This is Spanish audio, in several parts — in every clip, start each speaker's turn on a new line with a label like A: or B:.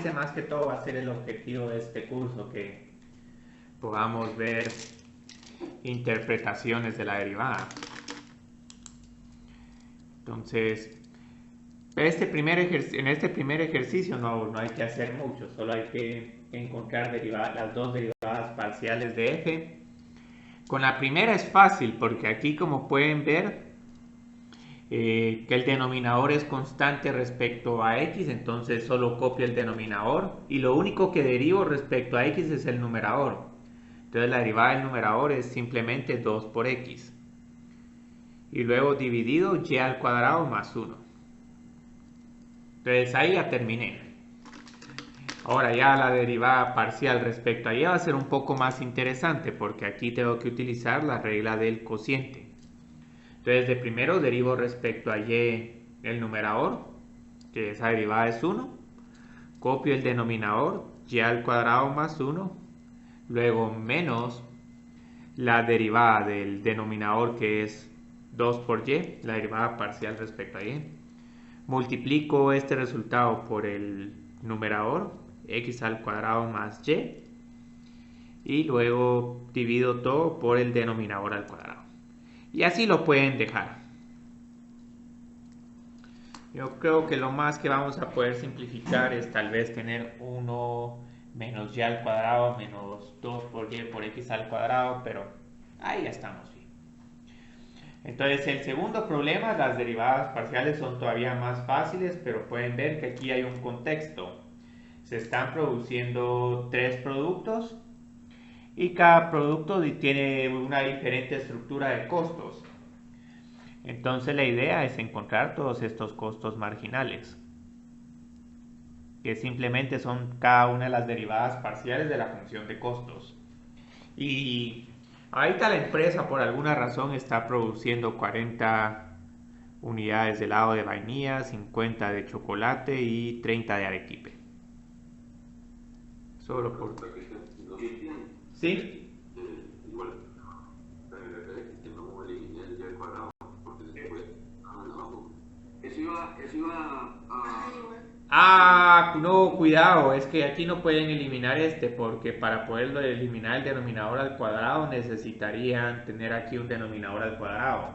A: ese más que todo va a ser el objetivo de este curso, que podamos ver interpretaciones de la derivada. Entonces, en este primer ejercicio no hay que hacer mucho, solo hay que encontrar las dos derivadas parciales de f. Con la primera es fácil porque aquí, como pueden ver, que el denominador es constante respecto a x, entonces solo copio el denominador y lo único que derivo respecto a x es el numerador. Entonces la derivada del numerador es simplemente 2 por x y luego dividido y al cuadrado más 1. Entonces ahí ya terminé. Ahora ya la derivada parcial respecto a y va a ser un poco más interesante porque aquí tengo que utilizar la regla del cociente. Entonces de primero derivo respecto a y el numerador, que esa derivada es 1. Copio el denominador, y al cuadrado más 1. Luego menos la derivada del denominador, que es 2 por y, la derivada parcial respecto a y. Multiplico este resultado por el numerador, x al cuadrado más y. Y luego divido todo por el denominador al cuadrado. Y así lo pueden dejar. Yo creo que lo más que vamos a poder simplificar es tal vez tener 1 menos y al cuadrado menos 2 por y por x al cuadrado, pero ahí ya estamos bien. Entonces el segundo problema, las derivadas parciales son todavía más fáciles, pero pueden ver que aquí hay un contexto. Se están produciendo 3 productos y cada producto tiene una diferente estructura de costos. Entonces la idea es encontrar todos estos costos marginales, que simplemente son cada una de las derivadas parciales de la función de costos. Y ahorita la empresa por alguna razón está produciendo 40 unidades de helado de vainilla, 50 de chocolate y 30 de arequipe. Solo por... ¿Sí? Ah, no, cuidado, es que aquí no pueden eliminar porque para poderlo eliminar el denominador al cuadrado necesitarían tener aquí un denominador al cuadrado.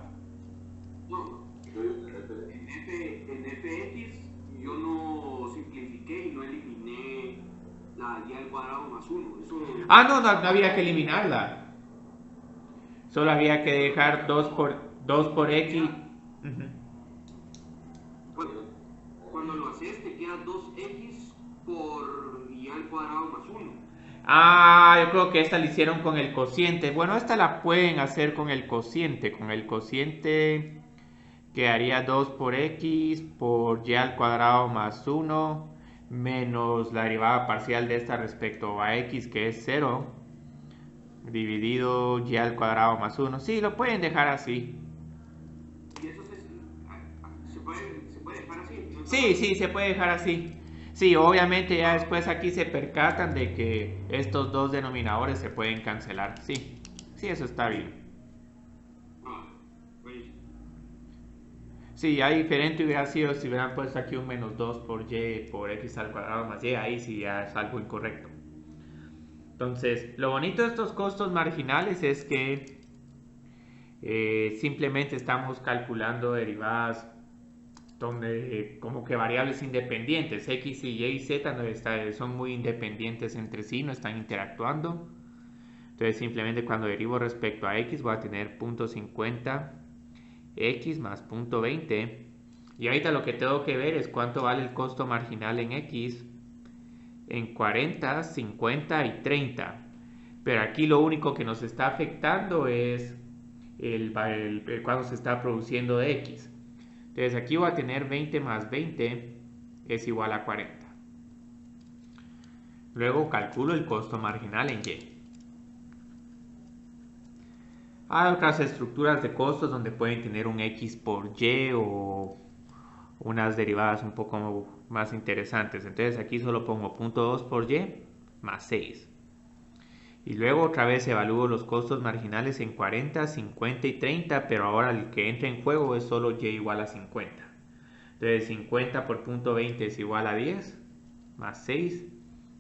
B: No, en fx yo no simplifiqué y no eliminé la y al cuadrado más 1.
A: Ah, no había que eliminarla. Solo había que dejar 2 por x.
B: Cuando lo haces te queda 2x por y al cuadrado más 1.
A: Ah, yo creo que esta la hicieron con el cociente. Bueno, esta la pueden hacer con el cociente. Con el cociente quedaría 2 por x por y al cuadrado más 1 menos la derivada parcial de esta respecto a x, que es 0, dividido y al cuadrado más 1. Sí, lo pueden dejar así.
B: ¿Y eso se puede dejar así? ¿No?
A: Sí, se puede dejar así. Sí, obviamente ya después aquí se percatan de que estos dos denominadores se pueden cancelar. Sí, eso está bien. Sí, ya diferente hubiera sido si hubieran puesto aquí un menos 2 por y por x al cuadrado más y, ahí sí ya es algo incorrecto. Entonces, lo bonito de estos costos marginales es que simplemente estamos calculando derivadas donde como que variables independientes, x y y z son muy independientes entre sí, no están interactuando. Entonces simplemente cuando derivo respecto a x voy a tener 0.50 x más 0.20 y ahorita lo que tengo que ver es cuánto vale el costo marginal en x en 40, 50 y 30. Pero aquí lo único que nos está afectando es cuando se está produciendo de x. Entonces aquí voy a tener 20 más 20 es igual a 40. Luego calculo el costo marginal en y. Hay otras estructuras de costos donde pueden tener un x por y o unas derivadas un poco más interesantes. Entonces aquí solo pongo 0.2 por y más 6. Y luego otra vez evalúo los costos marginales en 40, 50 y 30, pero ahora el que entra en juego es solo y igual a 50. Entonces 50 por 0.20 es igual a 10 más 6.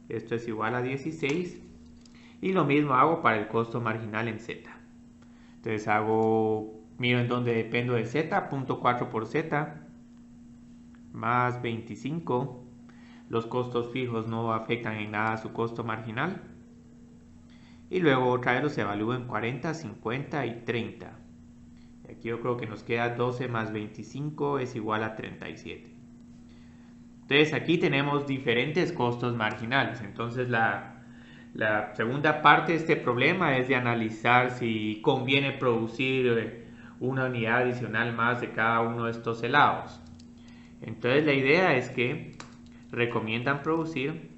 A: Esto es igual a 16. Y lo mismo hago para el costo marginal en Z. Entonces miro en donde dependo de Z, 0.4 por Z, más 25. Los costos fijos no afectan en nada a su costo marginal. Y luego otra vez los evalúo en 40, 50 y 30. Aquí yo creo que nos queda 12 más 25 es igual a 37. Entonces aquí tenemos diferentes costos marginales. Entonces la segunda parte de este problema es de analizar si conviene producir una unidad adicional más de cada uno de estos helados. Entonces la idea es que recomiendan producir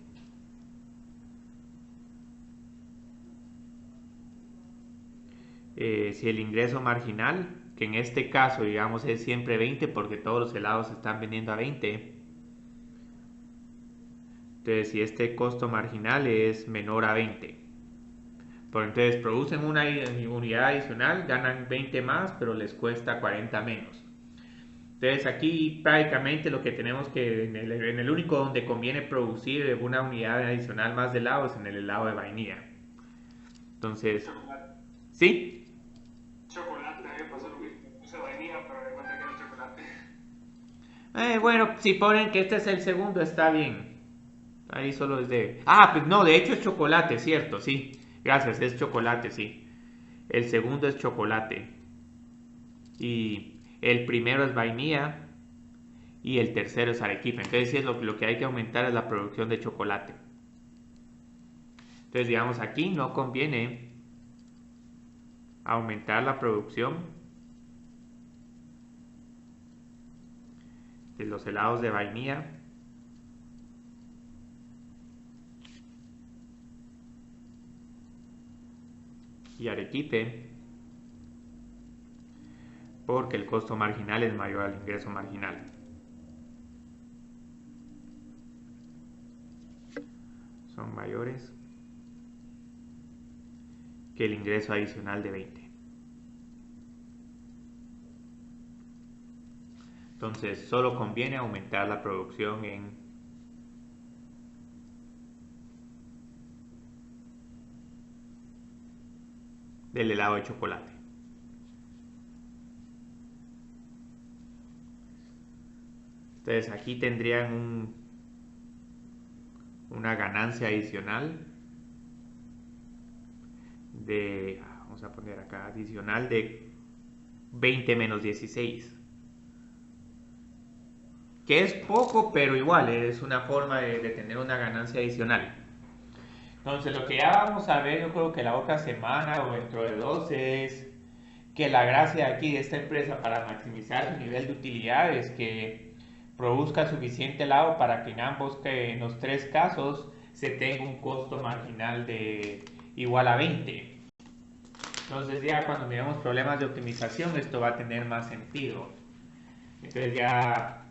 A: si el ingreso marginal, que en este caso digamos es siempre 20 porque todos los helados se están vendiendo a 20. Entonces si este costo marginal es menor a 20. Pues entonces producen una unidad adicional, ganan 20 más, pero les cuesta 40 menos. Entonces aquí prácticamente lo que tenemos que, en el único donde conviene producir una unidad adicional más de helado es en el helado de vainilla. Entonces,
C: Chocolate.
A: ¿sí?
C: Chocolate, a mí me pasó lo mismo. Puse vainilla, pero me encontré que era chocolate.
A: Bueno, si ponen que este es el segundo, está bien. Ahí solo es de... Ah, pues no, de hecho es chocolate, cierto, sí. Gracias, es chocolate, sí. El segundo es chocolate. Y el primero es vainilla. Y el tercero es arequipe. Entonces sí, lo que hay que aumentar es la producción de chocolate. Entonces digamos aquí no conviene aumentar la producción de los helados de vainilla y arequipe porque el costo marginal es mayor al ingreso marginal. Son mayores que el ingreso adicional de 20. Entonces solo conviene aumentar la producción del helado de chocolate. Entonces aquí tendrían una ganancia adicional de, vamos a poner acá, adicional de 20 menos 16. Que es poco, pero igual es una forma de tener una ganancia adicional. Entonces lo que ya vamos a ver, yo creo que la otra semana o dentro de 2 es que la gracia aquí de esta empresa para maximizar su nivel de utilidad es que produzca suficiente helado para que en los 3 casos se tenga un costo marginal de igual a 20. Entonces ya cuando miremos problemas de optimización esto va a tener más sentido. Entonces ya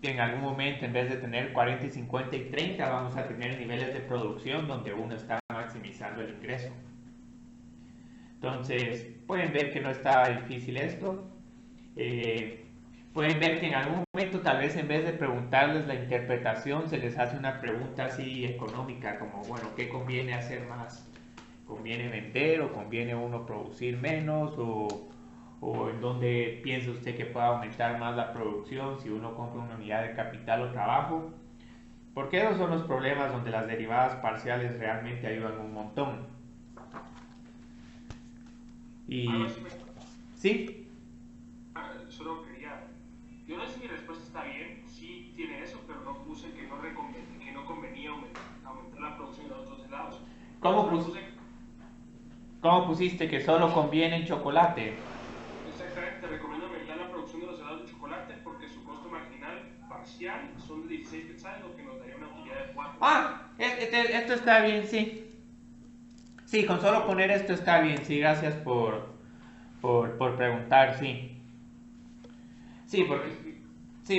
A: en algún momento en vez de tener 40 y 50 y 30 vamos a tener niveles de producción donde uno está maximizando el ingreso. Entonces pueden ver que no está difícil esto. Pueden ver que en algún momento tal vez en vez de preguntarles la interpretación se les hace una pregunta así económica como bueno, ¿qué conviene hacer más? ¿Conviene vender o conviene uno producir menos? ¿O en dónde piensa usted que pueda aumentar más la producción si uno compra una unidad de capital o trabajo? Porque esos son los problemas donde las derivadas parciales realmente ayudan un montón. Y... ¿Sí?
C: Solo quería... Yo no sé si mi respuesta está bien, sí tiene eso, pero no puse que no convenía aumentar la producción de los otros helados.
A: ¿Cómo pusiste que solo conviene en chocolate?
C: Exactamente, recomiendo aumentar la producción de los helados de chocolate porque su costo marginal parcial son de 16 quetzales, lo que nos daría una utilidad de 4.
A: Esto está bien, sí. Sí, con solo poner esto está bien, sí, gracias por preguntar, sí. Sí,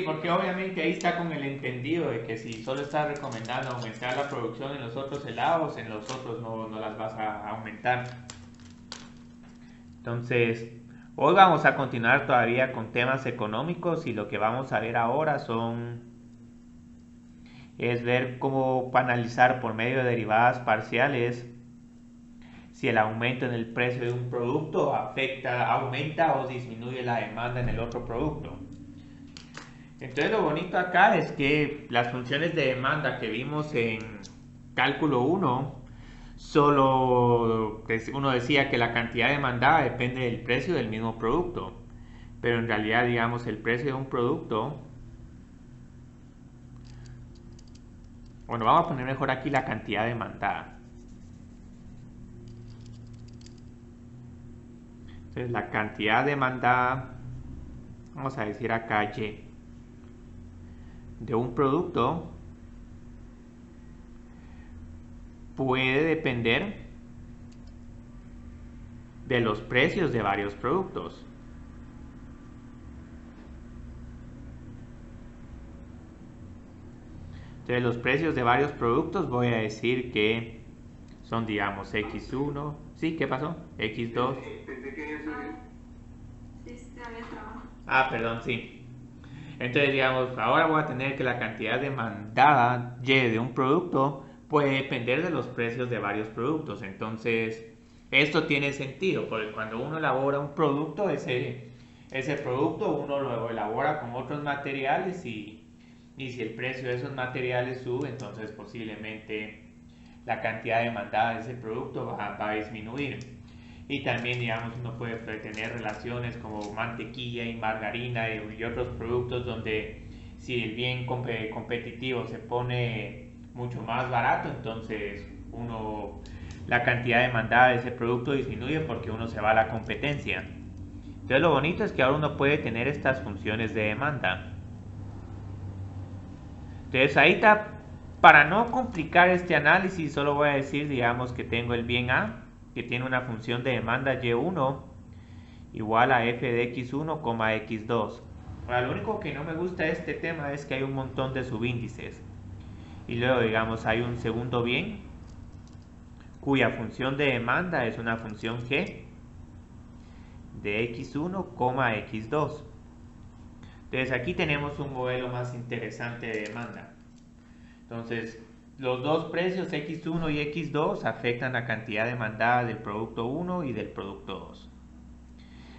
A: porque obviamente ahí está con el entendido de que si solo estás recomendando aumentar la producción en los otros helados, en los otros no las vas a aumentar. Entonces, hoy vamos a continuar todavía con temas económicos y lo que vamos a ver ahora son es ver cómo analizar por medio de derivadas parciales si el aumento en el precio de un producto aumenta o disminuye la demanda en el otro producto. Entonces lo bonito acá es que las funciones de demanda que vimos en cálculo 1, solo uno decía que la cantidad demandada depende del precio del mismo producto, pero en realidad, digamos, el precio de un producto, bueno, vamos a poner mejor aquí la cantidad demandada. Entonces la cantidad demandada, vamos a decir acá Y, de un producto puede depender de los precios de varios productos. Entonces los precios de varios productos voy a decir que son, digamos, X1. ¿Sí? ¿Qué pasó? X2.
B: Pensé que eso
A: Perdón, sí. Entonces, digamos, ahora voy a tener que la cantidad demandada Y de un producto puede depender de los precios de varios productos. Entonces, esto tiene sentido, porque cuando uno elabora un producto, ese producto uno lo elabora con otros materiales y si el precio de esos materiales sube, entonces posiblemente la cantidad demandada de ese producto va a disminuir. Y también, digamos, uno puede tener relaciones como mantequilla y margarina y otros productos donde si el bien competitivo se pone mucho más barato, entonces la cantidad demandada de ese producto disminuye porque uno se va a la competencia. Entonces lo bonito es que ahora uno puede tener estas funciones de demanda. Entonces ahí está, para no complicar este análisis, solo voy a decir, digamos, que tengo el bien A, que tiene una función de demanda Y1 igual a f de x1, x2. Ahora, lo único que no me gusta de este tema es que hay un montón de subíndices. Y luego, digamos, hay un segundo bien cuya función de demanda es una función g de x1, x2. Entonces aquí tenemos un modelo más interesante de demanda. Entonces, los dos precios X1 y X2 afectan la cantidad demandada del producto 1 y del producto 2.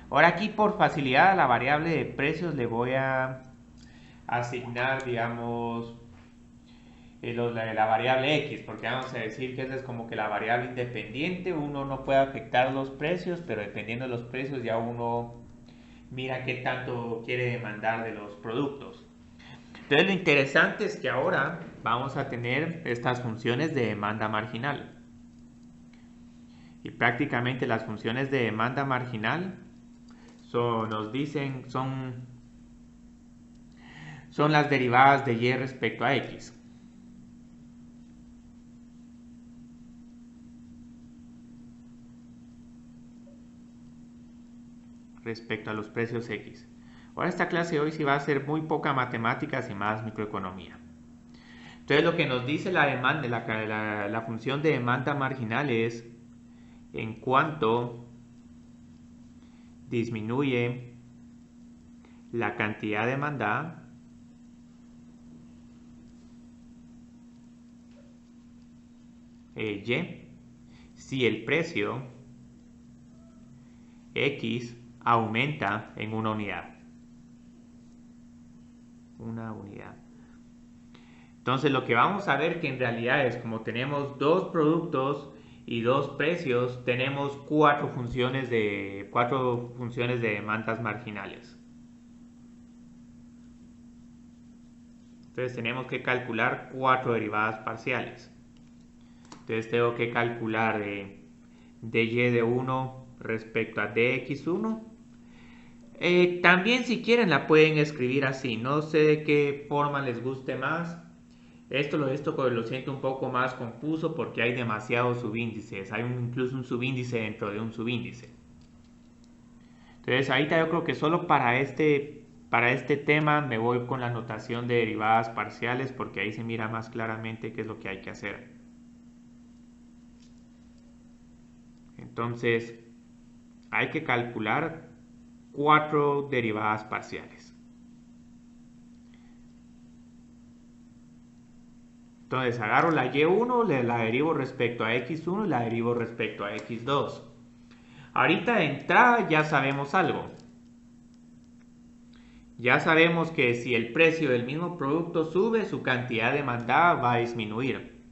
A: Ahora aquí, por facilidad a la variable de precios le voy a asignar, digamos, la variable X, porque vamos a decir que esa es como que la variable independiente. Uno no puede afectar los precios, pero dependiendo de los precios ya uno mira qué tanto quiere demandar de los productos. Entonces lo interesante es que ahora vamos a tener estas funciones de demanda marginal. Y prácticamente las funciones de demanda marginal nos dicen son las derivadas de Y respecto a X. Respecto a los precios X. Ahora esta clase hoy sí va a ser muy poca matemáticas y más microeconomía. Entonces lo que nos dice la demanda, la función de demanda marginal es en cuanto disminuye la cantidad demandada Y si el precio X aumenta en una unidad. Entonces lo que vamos a ver que en realidad es como tenemos dos productos y dos precios, tenemos cuatro funciones de demandas marginales. Entonces tenemos que calcular cuatro derivadas parciales. Entonces tengo que calcular de y de 1 respecto a dx1. También si quieren la pueden escribir así. No sé de qué forma les guste más. Esto lo siento un poco más confuso porque hay demasiados subíndices. Hay incluso un subíndice dentro de un subíndice. Entonces ahorita yo creo que solo para este tema me voy con la notación de derivadas parciales porque ahí se mira más claramente qué es lo que hay que hacer. Entonces hay que calcular cuatro derivadas parciales. Entonces agarro la Y1, la derivo respecto a X1 y la derivo respecto a X2. Ahorita de entrada ya sabemos algo. Ya sabemos que si el precio del mismo producto sube, su cantidad demandada va a disminuir.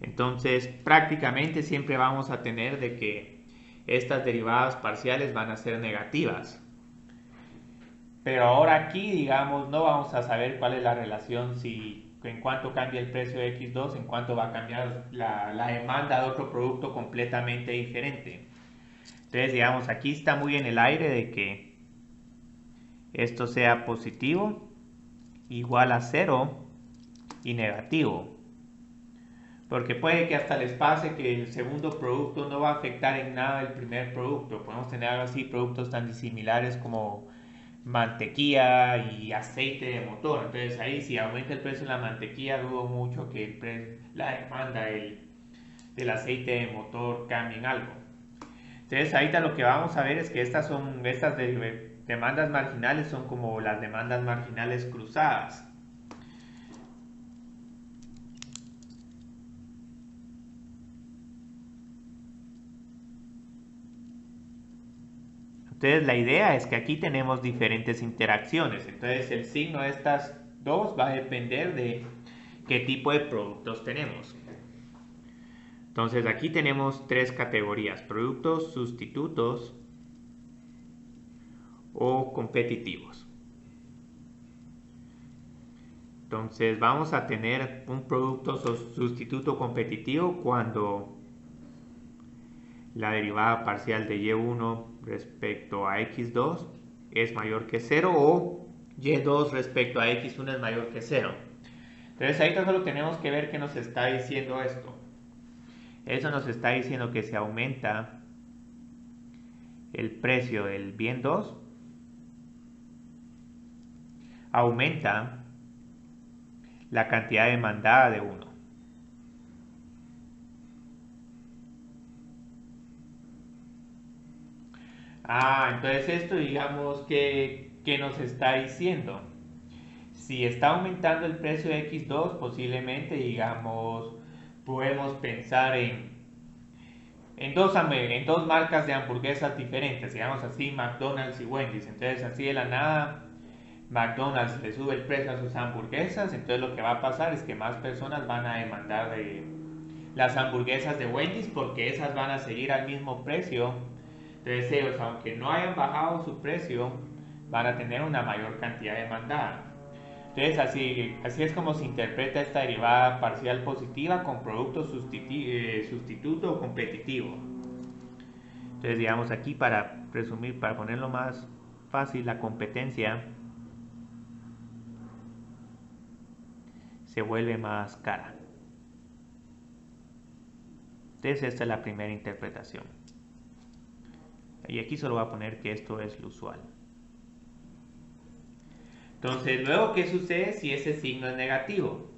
A: Entonces prácticamente siempre vamos a tener de que estas derivadas parciales van a ser negativas. Pero ahora aquí, digamos, no vamos a saber cuál es la relación si en cuánto cambia el precio de X2, en cuánto va a cambiar la demanda de otro producto completamente diferente. Entonces, digamos, aquí está muy en el aire de que esto sea positivo, igual a 0 y negativo. Porque puede que hasta les pase que el segundo producto no va a afectar en nada el primer producto. Podemos tener algo así, productos tan disimilares como mantequilla y aceite de motor. Entonces ahí si aumenta el precio de la mantequilla, dudo mucho que la demanda del aceite de motor cambie en algo. Entonces ahorita lo que vamos a ver es que estas demandas marginales son como las demandas marginales cruzadas. Entonces la idea es que aquí tenemos diferentes interacciones. Entonces el signo de estas dos va a depender de qué tipo de productos tenemos. Entonces aquí tenemos tres categorías: productos sustitutos o competitivos. Entonces vamos a tener un producto sustituto competitivo cuando la derivada parcial de y1 respecto a x2 es mayor que 0 o y2 respecto a x1 es mayor que 0. Entonces ahí solo tenemos que ver qué nos está diciendo esto. Eso nos está diciendo que se aumenta el precio del bien 2, aumenta la cantidad demandada de 1. Entonces esto, digamos, ¿qué nos está diciendo? Si está aumentando el precio de X2, posiblemente, digamos, podemos pensar en dos marcas de hamburguesas diferentes, digamos así, McDonald's y Wendy's. Entonces así de la nada, McDonald's le sube el precio a sus hamburguesas, entonces lo que va a pasar es que más personas van a demandar de las hamburguesas de Wendy's porque esas van a seguir al mismo precio. Entonces ellos, aunque no hayan bajado su precio, van a tener una mayor cantidad demandada. Entonces así es como se interpreta esta derivada parcial positiva con producto sustituto o competitivo. Entonces digamos aquí, para resumir, para ponerlo más fácil, la competencia se vuelve más cara. Entonces esta es la primera interpretación. Y aquí solo voy a poner que esto es lo usual. Entonces, luego, ¿qué sucede si ese signo es negativo?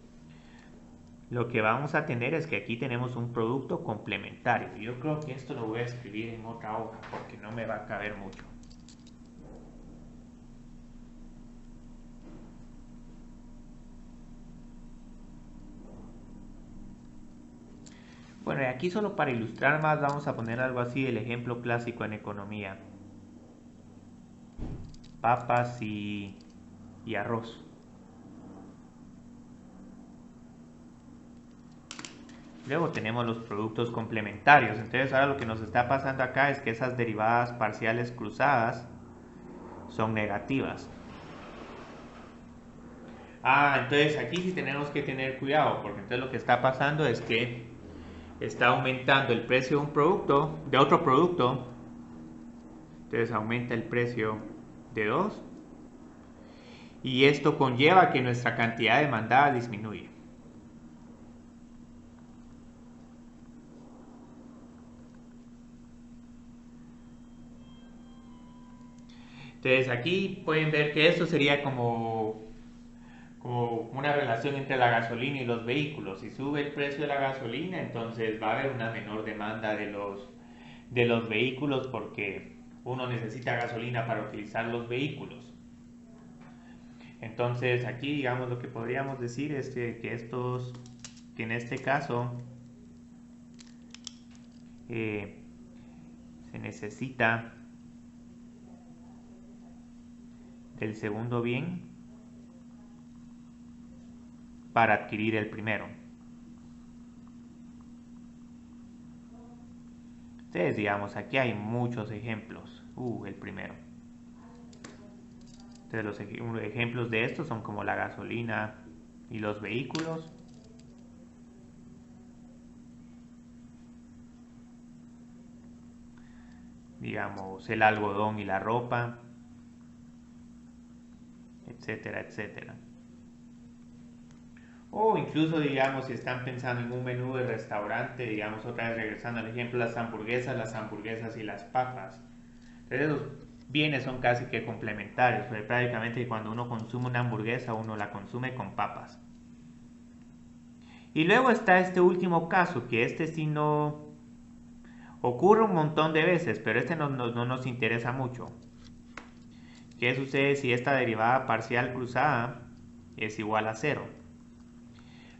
A: Lo que vamos a tener es que aquí tenemos un producto complementario. Yo creo que esto lo voy a escribir en otra hoja porque no me va a caber mucho. Bueno, y aquí solo para ilustrar más vamos a poner algo así, el ejemplo clásico en economía. Papas y arroz. Luego tenemos los productos complementarios. Entonces ahora lo que nos está pasando acá es que esas derivadas parciales cruzadas son negativas. Entonces aquí sí tenemos que tener cuidado, porque entonces lo que está pasando es que está aumentando el precio de un producto, de otro producto. Entonces aumenta el precio de 2. Y esto conlleva que nuestra cantidad demandada disminuye. Entonces aquí pueden ver que esto sería como una relación entre la gasolina y los vehículos. Si sube el precio de la gasolina, entonces va a haber una menor demanda de los vehículos porque uno necesita gasolina para utilizar los vehículos. Entonces aquí, digamos, lo que podríamos decir es que estos que en este caso se necesita del segundo bien para adquirir el primero. Entonces, digamos, aquí hay muchos ejemplos. El primero. Entonces, los ejemplos de estos son como la gasolina y los vehículos. Digamos, el algodón y la ropa, etcétera, etcétera. O incluso, digamos, si están pensando en un menú de restaurante, digamos, otra vez regresando al ejemplo, las hamburguesas y las papas. Entonces, los bienes son casi que complementarios, porque prácticamente cuando uno consume una hamburguesa, uno la consume con papas. Y luego está este último caso, que este sí no ocurre un montón de veces, pero este no nos interesa mucho. ¿Qué sucede si esta derivada parcial cruzada es igual a 0?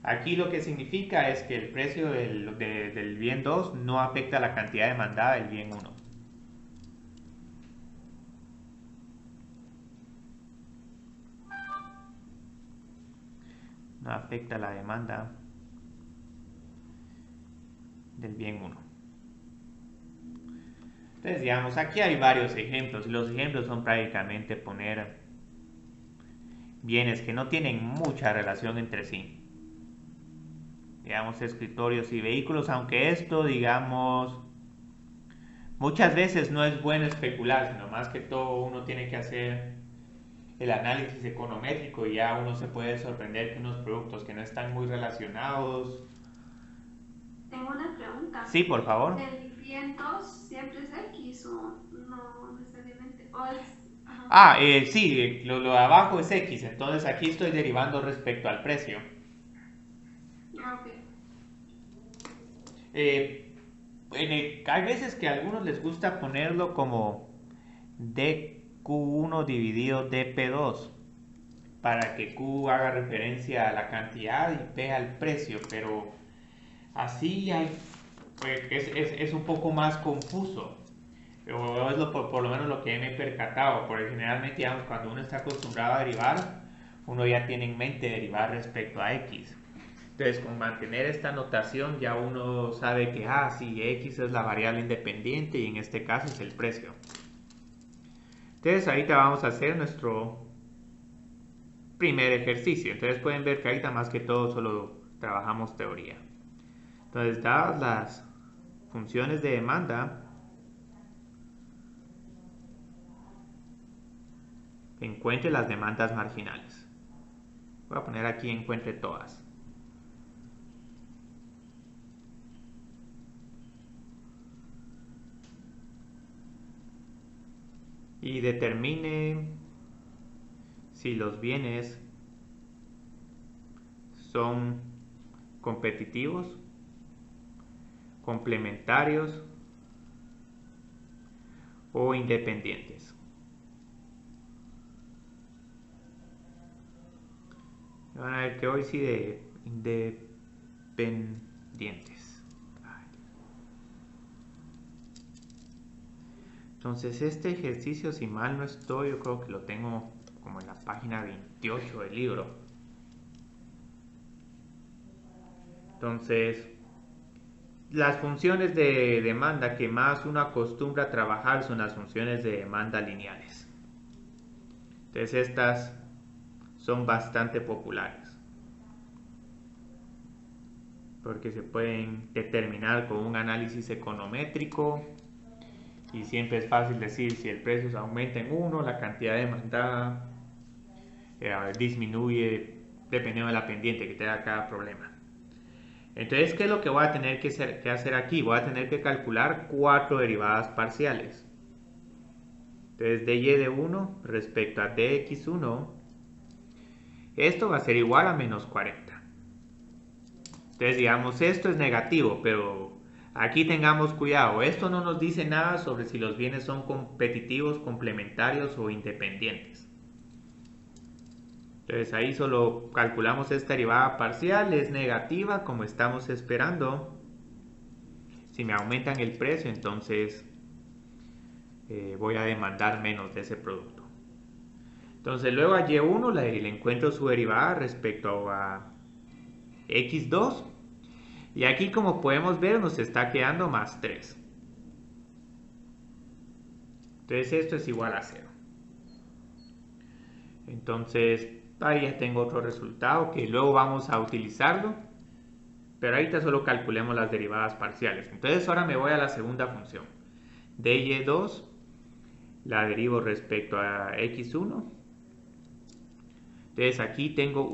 A: Aquí lo que significa es que el precio del bien 2 no afecta la cantidad demandada del bien 1. No afecta la demanda del bien 1. Entonces, digamos, aquí hay varios ejemplos. Los ejemplos son prácticamente poner bienes que no tienen mucha relación entre sí. Digamos, escritorios y vehículos, aunque esto, digamos, muchas veces no es bueno especular, sino más que todo uno tiene que hacer el análisis econométrico y ya uno se puede sorprender que unos productos que no están muy relacionados.
D: Tengo una pregunta.
A: Sí, por favor.
D: ¿El bien 2 siempre es X o no necesariamente? ¿O es...
A: Sí, lo de abajo es X, entonces aquí estoy derivando respecto al precio.
D: Ok.
A: Hay veces que a algunos les gusta ponerlo como dQ1 dividido dP2 para que Q haga referencia a la cantidad y P al precio, pero así es un poco más confuso. O es por lo menos lo que me he percatado, porque generalmente, digamos, cuando uno está acostumbrado a derivar, uno ya tiene en mente derivar respecto a X. Entonces, con mantener esta notación ya uno sabe que, sí, X es la variable independiente y en este caso es el precio. Entonces, ahorita vamos a hacer nuestro primer ejercicio. Entonces, pueden ver que ahorita más que todo solo trabajamos teoría. Entonces, dadas las funciones de demanda, encuentre las demandas marginales. Voy a poner aquí encuentre todas. Y determine si los bienes son competitivos, complementarios o independientes. Van a ver que hoy sí de independientes. Entonces este ejercicio, si mal no estoy, yo creo que lo tengo como en la página 28 del libro. Entonces, las funciones de demanda que más uno acostumbra a trabajar son las funciones de demanda lineales. Entonces estas son bastante populares porque se pueden determinar con un análisis econométrico y siempre es fácil decir si el precio se aumenta en 1, la cantidad demandada disminuye dependiendo de la pendiente que tenga cada problema. Entonces, ¿qué es lo que voy a tener que hacer aquí? Voy a tener que calcular 4 derivadas parciales. Entonces, dy de 1 respecto a dx1, esto va a ser igual a menos 40. Entonces, digamos, esto es negativo, pero aquí tengamos cuidado. Esto no nos dice nada sobre si los bienes son competitivos, complementarios o independientes. Entonces ahí solo calculamos esta derivada parcial, es negativa como estamos esperando. Si me aumentan el precio, entonces voy a demandar menos de ese producto. Entonces luego a Y1 le encuentro su derivada respecto a X2. Y aquí, como podemos ver, nos está quedando más 3. Entonces esto es igual a 0. Entonces ahí ya tengo otro resultado que luego vamos a utilizarlo. Pero ahorita solo calculemos las derivadas parciales. Entonces ahora me voy a la segunda función. dy2 la derivo respecto a x1. Entonces aquí tengo...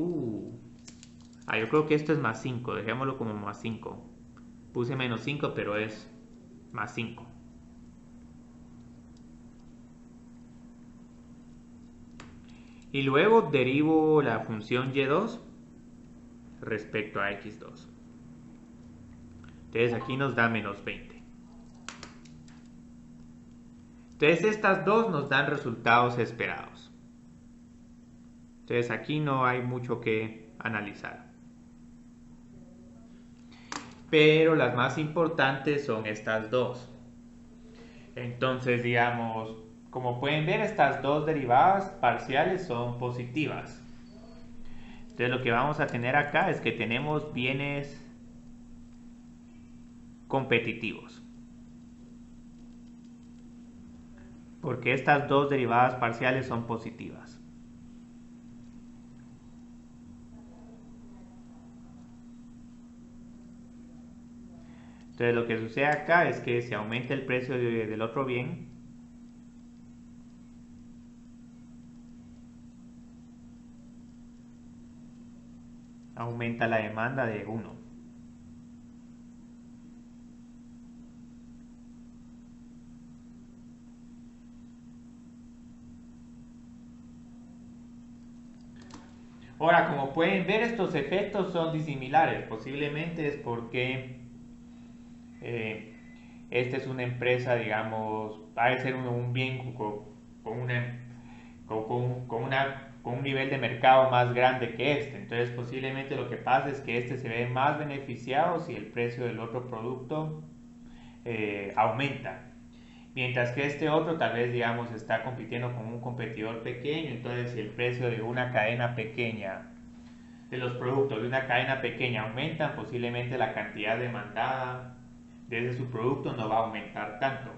A: yo creo que esto es más 5. Dejémoslo como más 5. Puse menos 5, pero es más 5. Y luego derivo la función y2 respecto a x2. Entonces aquí nos da menos 20. Entonces estas dos nos dan resultados esperados. Entonces aquí no hay mucho que analizar. Pero las más importantes son estas dos. Entonces, digamos, como pueden ver, estas dos derivadas parciales son positivas. Entonces lo que vamos a tener acá es que tenemos bienes competitivos. Porque estas dos derivadas parciales son positivas. Entonces lo que sucede acá es que si aumenta el precio del otro bien, aumenta la demanda de uno. Ahora, como pueden ver, estos efectos son disimilares. Posiblemente es porque esta es una empresa, digamos, ha de ser un bien con un nivel de mercado más grande que este. Entonces, posiblemente lo que pasa es que este se ve más beneficiado si el precio del otro producto aumenta. Mientras que este otro tal vez, digamos, está compitiendo con un competidor pequeño. Entonces, si el precio de una cadena pequeña, de los productos de una cadena pequeña aumentan, posiblemente la cantidad demandada de su producto no va a aumentar tanto.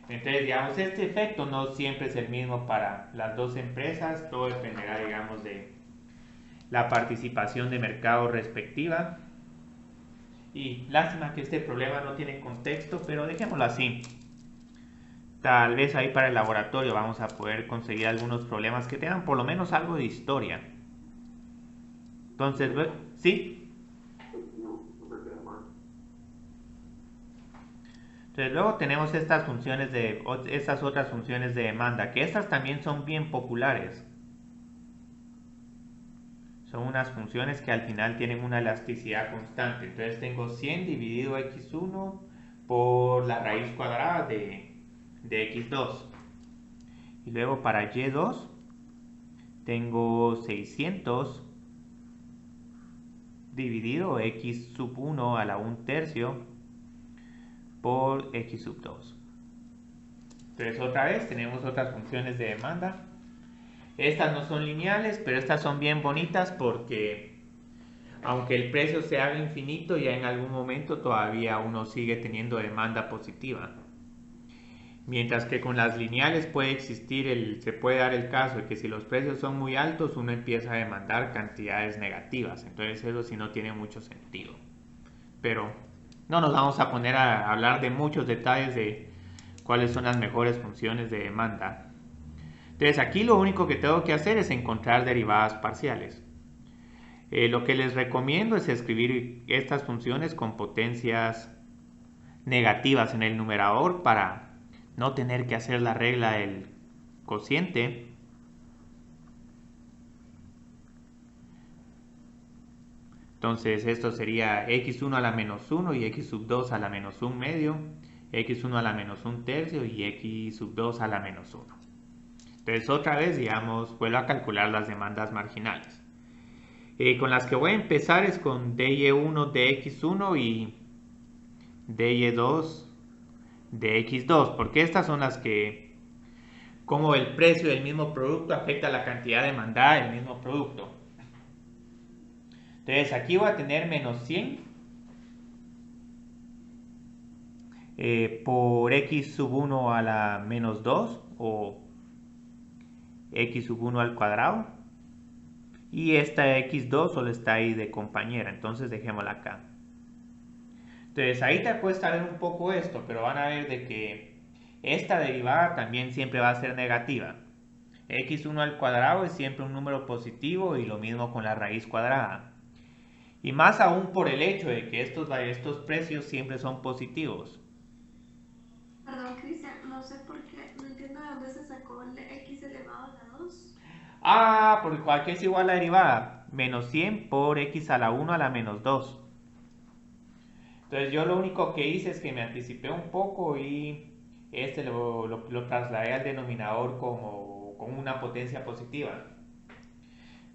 A: Entonces, digamos, este efecto no siempre es el mismo para las dos empresas. Todo dependerá, digamos, de la participación de mercado respectiva. Y lástima que este problema no tiene contexto, pero dejémoslo así. Tal vez ahí para el laboratorio vamos a poder conseguir algunos problemas que tengan por lo menos algo de historia. Entonces, ¿sí? Entonces luego tenemos estas otras funciones de demanda, que estas también son bien populares. Son unas funciones que al final tienen una elasticidad constante. Entonces tengo 100 dividido x1 por la raíz cuadrada de x2. Y luego para y2 tengo 600 dividido x sub 1 a la 1/3 por x sub 2. Entonces otra vez tenemos otras funciones de demanda. Estas no son lineales, pero estas son bien bonitas porque aunque el precio se haga infinito, ya en algún momento todavía uno sigue teniendo demanda positiva. Mientras que con las lineales se puede dar el caso de que si los precios son muy altos, uno empieza a demandar cantidades negativas. Entonces eso sí no tiene mucho sentido. Pero no nos vamos a poner a hablar de muchos detalles de cuáles son las mejores funciones de demanda. Entonces aquí lo único que tengo que hacer es encontrar derivadas parciales. Lo que les recomiendo es escribir estas funciones con potencias negativas en el numerador para no tener que hacer la regla del cociente. Entonces esto sería x1 a la menos 1 y x sub 2 a la menos 1 medio, x1 a la menos 1/3 y x sub 2 a la menos 1. Entonces otra vez, digamos, vuelvo a calcular las demandas marginales. Con las que voy a empezar es con DY1 de X1 y DY2 de X2, porque estas son las que, como el precio del mismo producto afecta la cantidad demandada del mismo producto. Entonces aquí voy a tener menos 100 por X sub 1 a la menos 2 o X sub 1 al cuadrado. Y esta X2 solo está ahí de compañera, entonces dejémosla acá. Entonces ahí te cuesta ver un poco esto, pero van a ver de que esta derivada también siempre va a ser negativa. X1 al cuadrado es siempre un número positivo y lo mismo con la raíz cuadrada. Y más aún por el hecho de que estos precios siempre son positivos.
D: Perdón, Cristian, no sé por qué, no entiendo de dónde se sacó el x elevado a la 2.
A: Ah, porque cualquier es igual a la derivada. Menos 100 por x a la 1 a la menos 2. Entonces yo lo único que hice es que me anticipé un poco y lo trasladé al denominador como una potencia positiva.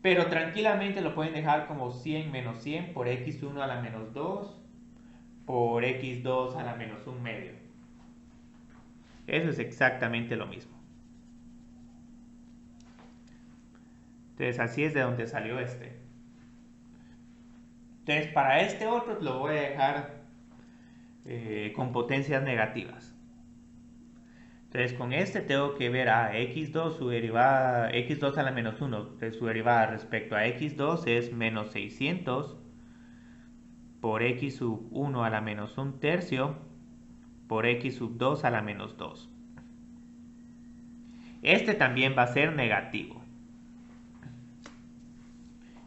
A: Pero tranquilamente lo pueden dejar como 100 menos 100 por x1 a la menos 2 por x2 a la menos 1 medio. Eso es exactamente lo mismo. Entonces así es de donde salió este. Entonces para este otro lo voy a dejar con potencias negativas. Entonces con este tengo que ver a x2, su derivada, x2 a la menos 1, de su derivada respecto a x2 es menos 600 por x sub 1 a la menos 1 tercio por x sub 2 a la menos 2. Este también va a ser negativo.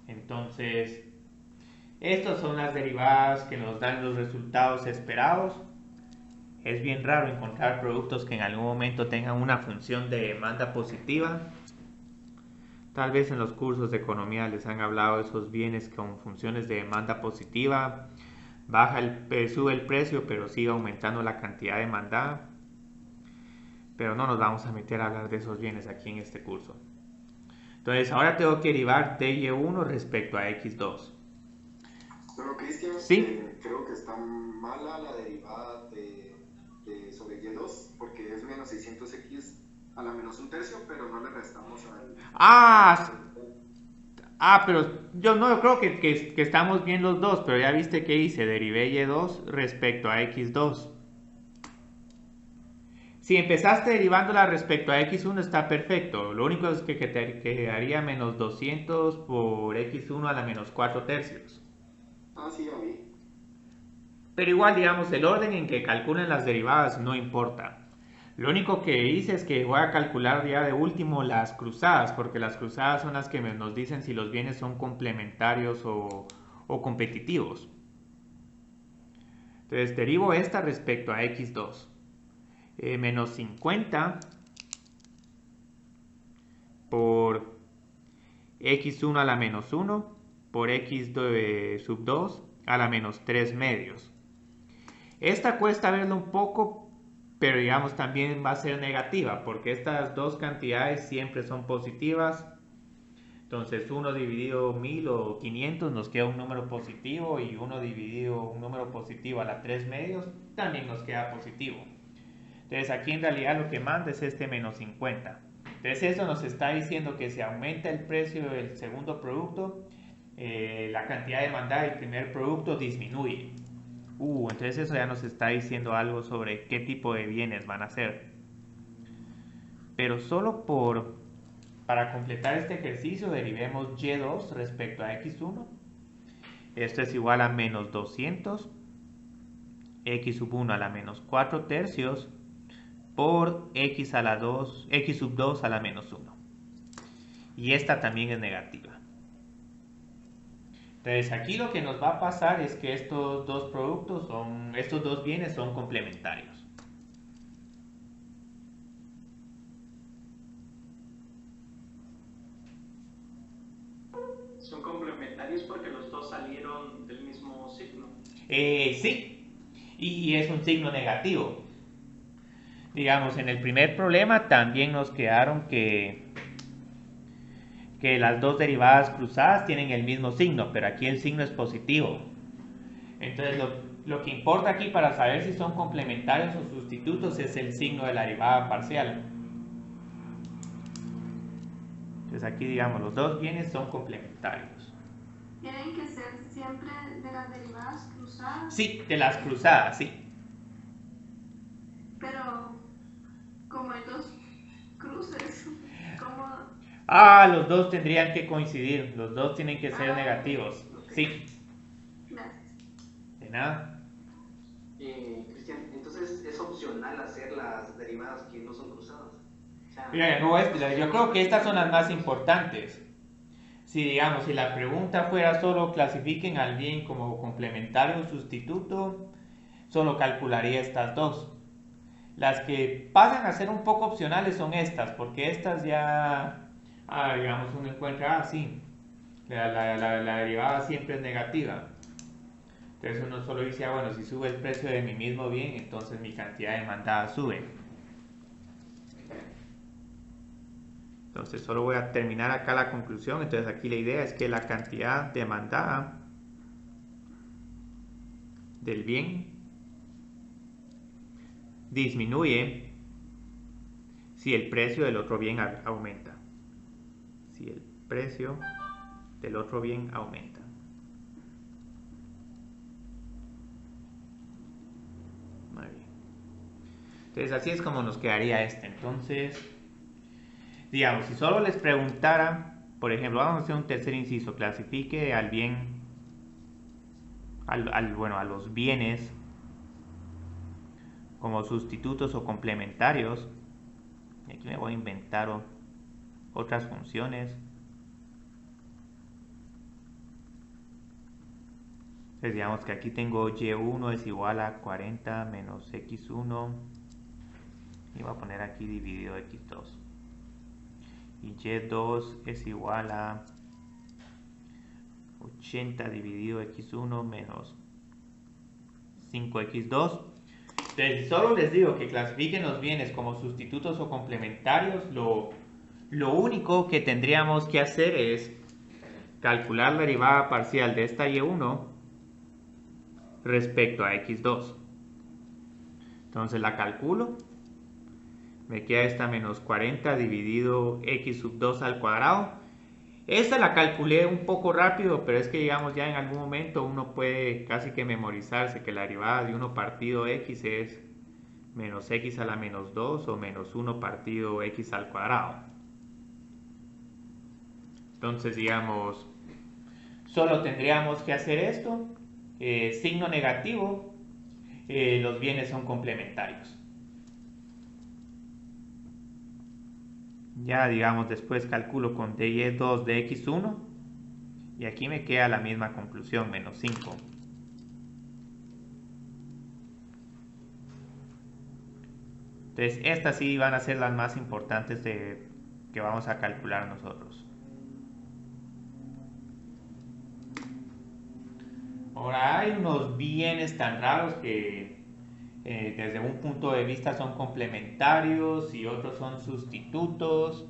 A: Entonces, estas son las derivadas que nos dan los resultados esperados. Es bien raro encontrar productos que en algún momento tengan una función de demanda positiva. Tal vez en los cursos de economía les han hablado de esos bienes con funciones de demanda positiva. Sube el precio, pero sigue aumentando la cantidad demandada. Pero no nos vamos a meter a hablar de esos bienes aquí en este curso. Entonces ahora tengo que derivar DY1 respecto a X2.
E: Pero Cristian,
A: ¿Sí?
E: Creo que está mala la derivada sobre Y2, porque es menos 600x a la menos 1 tercio, pero no le restamos al...
A: Pero yo creo que estamos bien los dos, pero ya viste que hice, derivé Y2 respecto a X2. Si empezaste derivándola respecto a X1 está perfecto, lo único es que te quedaría menos 200 por X1 a la menos 4 tercios.
E: Ah, sí, ya vi.
A: Pero igual, digamos, el orden en que calculen las derivadas no importa. Lo único que hice es que voy a calcular ya de último las cruzadas, porque las cruzadas son las que nos dicen si los bienes son complementarios o competitivos. Entonces derivo esta respecto a X2. Menos 50 por X1 a la menos 1 por X sub 2 a la menos 3 medios. Esta cuesta verlo un poco, pero digamos también va a ser negativa, porque estas dos cantidades siempre son positivas. Entonces 1 dividido 1000 o 500 nos queda un número positivo, y 1 dividido un número positivo a la 3 medios también nos queda positivo. Entonces aquí en realidad lo que manda es este menos 50. Entonces eso nos está diciendo que si aumenta el precio del segundo producto, la cantidad demandada del primer producto disminuye. Entonces eso ya nos está diciendo algo sobre qué tipo de bienes van a ser. Pero solo para completar este ejercicio derivemos Y2 respecto a X1. Esto es igual a menos 200 X sub 1 a la menos 4 tercios por X sub 2 a la menos 1. Y esta también es negativa. Entonces aquí lo que nos va a pasar es que estos dos bienes son complementarios.
C: Son complementarios porque los dos salieron del mismo signo.
A: Sí, y es un signo negativo. digamos, en el primer problema también nos quedaron que las dos derivadas cruzadas tienen el mismo signo, pero aquí el signo es positivo. Entonces lo que importa aquí para saber si son complementarios o sustitutos es el signo de la derivada parcial. Entonces aquí, digamos, los dos bienes son complementarios.
D: ¿Tienen que ser siempre de las derivadas cruzadas?
A: Sí, de las cruzadas, sí.
D: Pero como hay dos cruces, ¿cómo?
A: Los dos tendrían que coincidir, los dos tienen que ser negativos.
D: Okay.
A: Sí,
D: Gracias.
A: de nada.
F: Cristian, entonces es opcional hacer las derivadas que no son cruzadas. O sea,
A: Mira, no, yo creo que estas son las más importantes. Si digamos, si la pregunta fuera solo clasifiquen al bien como complementario o sustituto, solo calcularía estas dos. Las que pasan a ser un poco opcionales son estas, porque estas ya, digamos, uno encuentra, sí, la derivada siempre es negativa. Entonces uno solo dice, bueno, si sube el precio de mi mismo bien, entonces mi cantidad demandada sube. Entonces solo voy a terminar acá la conclusión. Entonces aquí la idea es que la cantidad demandada del bien disminuye si el precio del otro bien aumenta. Si el precio del otro bien aumenta. Muy bien. Entonces así es como nos quedaría este. Entonces, digamos, si solo les preguntara, por ejemplo, vamos a hacer un tercer inciso, clasifique al bien, bueno, a los bienes como sustitutos o complementarios. Y aquí me voy a inventar otras funciones. Entonces digamos que aquí tengo y1 es igual a 40 menos x1 y voy a poner aquí dividido x2. Y y2 es igual a 80 dividido x1 menos 5x2. Entonces, solo les digo que clasifiquen los bienes como sustitutos o complementarios. Lo único que tendríamos que hacer es calcular la derivada parcial de esta y1 respecto a x2. Entonces la calculo. Me queda esta menos 40 dividido x sub 2 al cuadrado. Esta la calculé un poco rápido, pero es que digamos ya en algún momento uno puede casi que memorizarse que la derivada de 1 partido x es menos x a la menos 2 o menos 1 partido x al cuadrado. Entonces digamos, solo tendríamos que hacer esto. Signo negativo, los bienes son complementarios. Ya digamos después calculo con dy2 de x1 y aquí me queda la misma conclusión, menos 5. Entonces estas sí van a ser las más importantes que vamos a calcular nosotros. Ahora hay unos bienes tan raros que desde un punto de vista son complementarios y otros son sustitutos.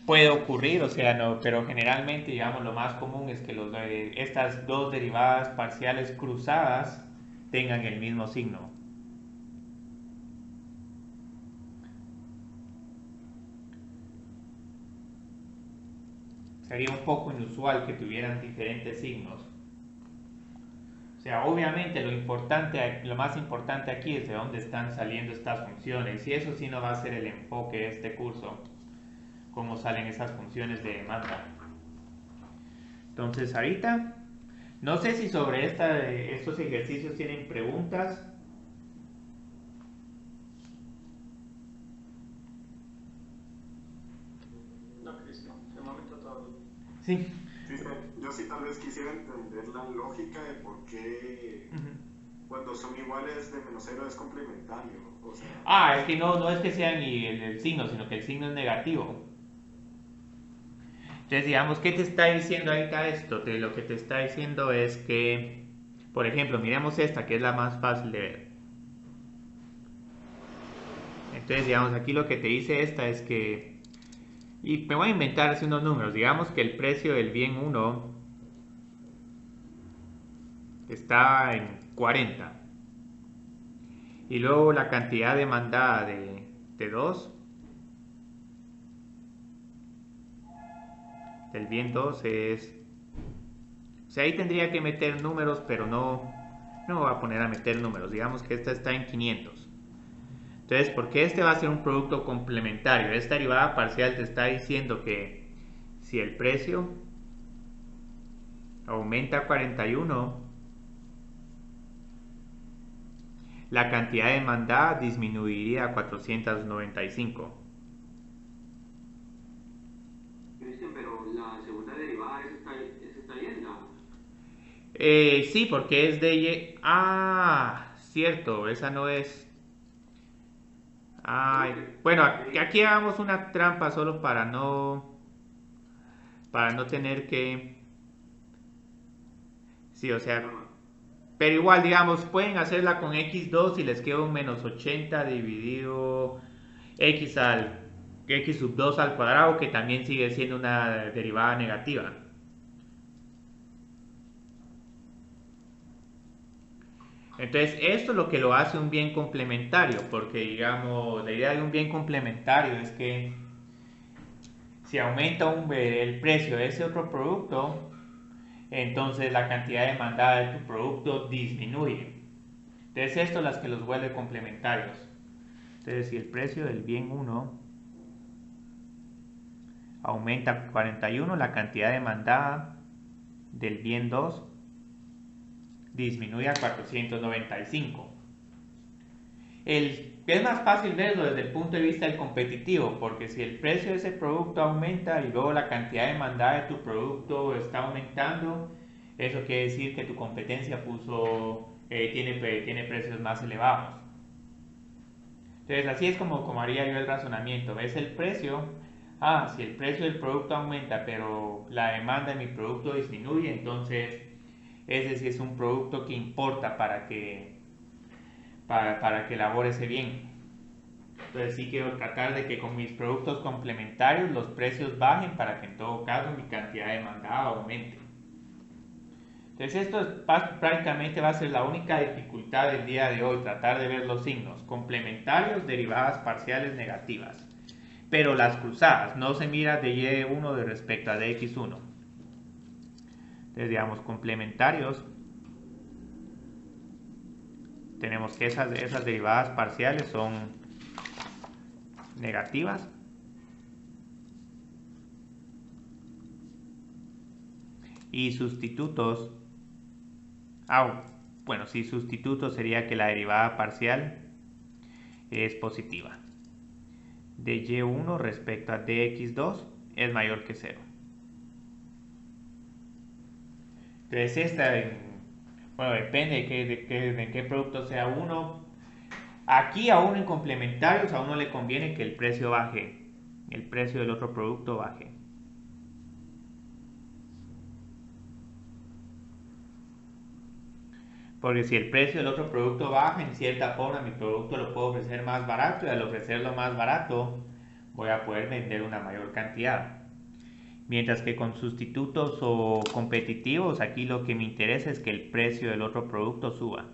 A: Puede ocurrir, o sea, no, pero generalmente, digamos, lo más común es que estas dos derivadas parciales cruzadas tengan el mismo signo. Sería un poco inusual que tuvieran diferentes signos. O sea, obviamente lo más importante aquí es de dónde están saliendo estas funciones, y eso sí no va a ser el enfoque de este curso, cómo salen esas funciones de demanda. Entonces ahorita, no sé si sobre estos ejercicios tienen preguntas.
F: no, Cristian, de momento todo bien.
A: Sí.
E: Yo sí tal vez quisiera entender la lógica de por qué cuando son iguales de menos 0 es complementario. O sea,
A: Es que no es que sean el signo, sino que el signo es negativo. Entonces, digamos, ¿qué te está diciendo ahorita esto? Lo que te está diciendo es que, por ejemplo, miremos esta, que es la más fácil de ver. Entonces, digamos, aquí lo que te dice esta es que, y me voy a inventar así unos números, digamos que el precio del bien 1 está en 40 y luego la cantidad demandada de 2 del bien 2 es, o sea, ahí tendría que meter números, pero no me voy a poner a meter números, digamos que esta está en 500. Entonces, porque este va a ser un producto complementario, esta derivada parcial te está diciendo que si el precio aumenta a 41, la cantidad demandada disminuiría a 495.
B: Cristian, pero la segunda derivada, esa está bien, ¿no?
A: Sí, porque es de Y. Ah, cierto, esa no es. Ay, bueno, aquí hagamos una trampa solo para no tener que. Sí, o sea, pero igual, digamos, pueden hacerla con x2 y les queda un menos 80 dividido x sub 2 al cuadrado, que también sigue siendo una derivada negativa. Entonces, esto es lo que lo hace un bien complementario, porque digamos, la idea de un bien complementario es que si aumenta el precio de ese otro producto, entonces la cantidad demandada de tu producto disminuye. Entonces, esto es lo que los vuelve complementarios. Entonces, si el precio del bien 1 aumenta a 41, la cantidad demandada del bien 2 disminuye a 495. Es más fácil verlo desde el punto de vista del competitivo, porque si el precio de ese producto aumenta y luego la cantidad demandada de tu producto está aumentando, eso quiere decir que tu competencia tiene precios más elevados. Entonces así es como haría yo el razonamiento. ¿Ves el precio? Si el precio del producto aumenta pero la demanda de mi producto disminuye, entonces ese sí es un producto que importa para que elabore ese bien. Entonces sí quiero tratar de que con mis productos complementarios los precios bajen para que en todo caso mi cantidad demandada aumente. Entonces esto prácticamente va a ser la única dificultad del día de hoy, tratar de ver los signos complementarios, derivadas parciales negativas. Pero las cruzadas, no se mira de y1 de respecto a dx1. Entonces digamos complementarios, tenemos que esas derivadas parciales son negativas y sustitutos. Bueno, sí, sustitutos sería que la derivada parcial es positiva. De y1 respecto a dx2 es mayor que 0. Entonces depende de qué producto sea uno. Aquí a uno en complementarios a uno le conviene que el precio baje, el precio del otro producto baje. Porque si el precio del otro producto baja, en cierta forma mi producto lo puedo ofrecer más barato y al ofrecerlo más barato voy a poder vender una mayor cantidad. Mientras que con sustitutos o competitivos, aquí lo que me interesa es que el precio del otro producto suba.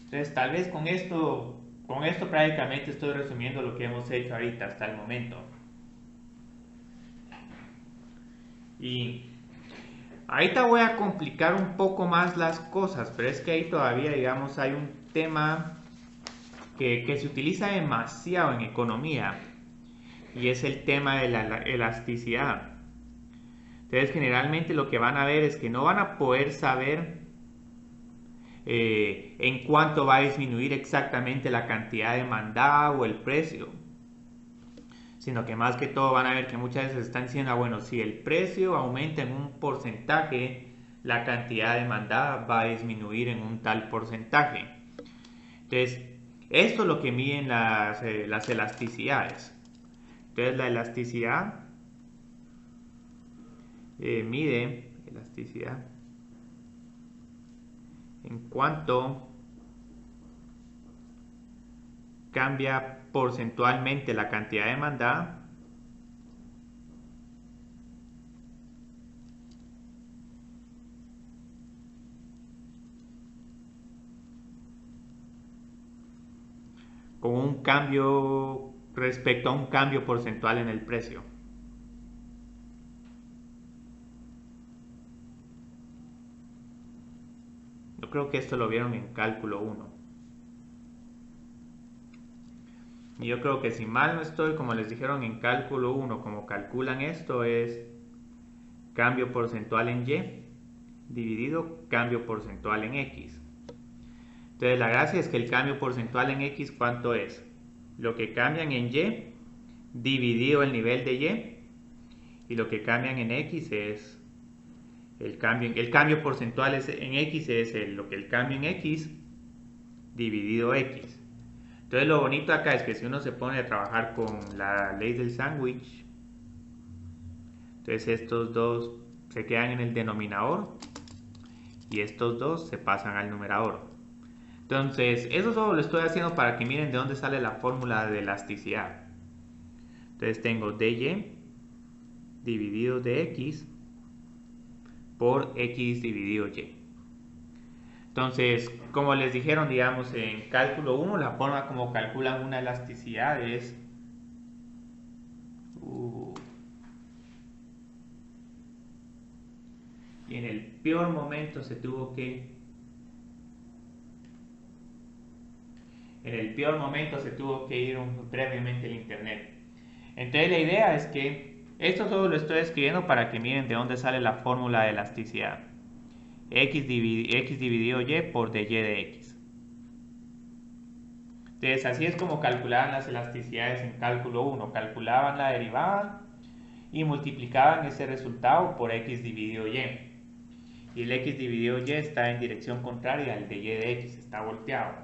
A: Entonces tal vez con esto prácticamente estoy resumiendo lo que hemos hecho ahorita hasta el momento. Y ahorita voy a complicar un poco más las cosas, pero es que ahí todavía, digamos, hay un tema que se utiliza demasiado en economía y es el tema de la elasticidad. Entonces generalmente lo que van a ver es que no van a poder saber en cuánto va a disminuir exactamente la cantidad demandada o el precio, sino que más que todo van a ver que muchas veces están diciendo, bueno, si el precio aumenta en un porcentaje, la cantidad demandada va a disminuir en un tal porcentaje. Entonces, esto es lo que miden las elasticidades. Entonces, la elasticidad mide elasticidad en cuanto cambia porcentualmente la cantidad demandada con un cambio respecto a un cambio porcentual en el precio. Yo creo que esto lo vieron en cálculo 1. Y yo creo que si mal no estoy, como les dijeron en cálculo 1, como calculan esto es cambio porcentual en Y dividido cambio porcentual en X. Entonces la gracia es que el cambio porcentual en X, ¿cuánto es? Lo que cambian en Y dividido el nivel de Y, y lo que cambian en X es el cambio porcentual en X es lo que el cambio en X dividido X. Entonces lo bonito acá es que si uno se pone a trabajar con la ley del sándwich, entonces estos dos se quedan en el denominador y estos dos se pasan al numerador. Entonces, eso solo lo estoy haciendo para que miren de dónde sale la fórmula de elasticidad. Entonces tengo dy dividido dx por x dividido y. Entonces, como les dijeron, digamos, en cálculo 1, la forma como calculan una elasticidad es... y en el peor momento se tuvo que... ir brevemente al internet. Entonces la idea es que esto solo lo estoy escribiendo para que miren de dónde sale la fórmula de elasticidad. X dividido y por dy de x. Entonces así es como calculaban las elasticidades en cálculo 1. Calculaban la derivada y multiplicaban ese resultado por x dividido y. Y el x dividido y está en dirección contraria al de y de x, está volteado.